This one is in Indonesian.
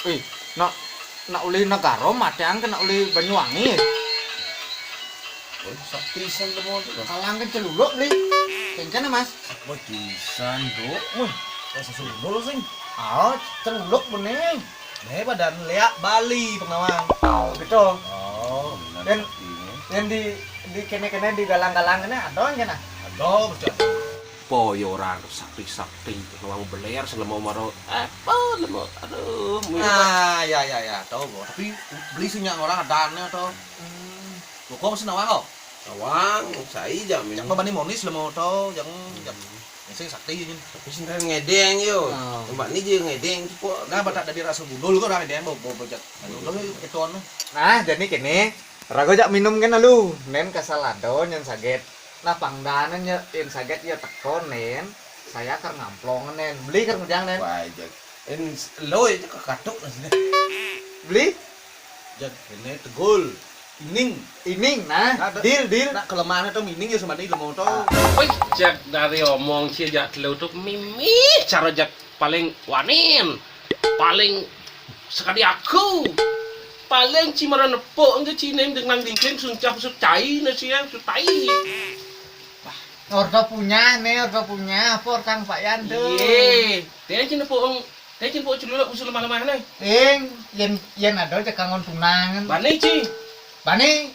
Ih, nak uli negara mateang kena uli Banyuwangi. Oh, sapisan lemo tu. Kalangkan celuluk beli. Kencana Mas. Sapisan tu. Wah, rasa sulul sing. Oh, celuluk bening. Badan leak Bali pengawang. Oh, gitu. Oh, Dan yang di kene-kene di galang-galang kene ada yang kena. aduh, bercanda. Poyo orang sakti ngawang beler selama maro apa lemo aduh Ya, tahu gua. Tapi beli sinyak orang ada aneh atau. Kok mesti nawang kok? ngawang saya jamin Yang babani monis lemo tau, yang sing sakti yin. tapi sinten ngedeng yo Oh. mbak ni je ngedeng po Nah, batak dari rasa gundul kok orang dia mau bojat. Gundul itu anu. Nah, jadi kene rago jak minum kene lu. Nen kasaladon yang saget. Nah, pangdanan yang saget ya teko nen. Saya ker ngamplong nen. Beli ker ngejang nen. wah jak en lo itu kakatuk sini Beli Jak ini tegul. Ining. ining nah, deal. Nak kelemahan itu mining ya sama ini lemo tau. woi jak dari omong sih jak lo tuh mimi cara jak paling wanin paling sekali aku paling cimara nepok enggak cinem dengan dingin suncap sucai nasi yang sutai Ordo punya, apa kang Pak Yando. iya dia cina nepok dia cina nepok celuluk usul malam mana Yen ada cek kangon tunangan. bani ci Bani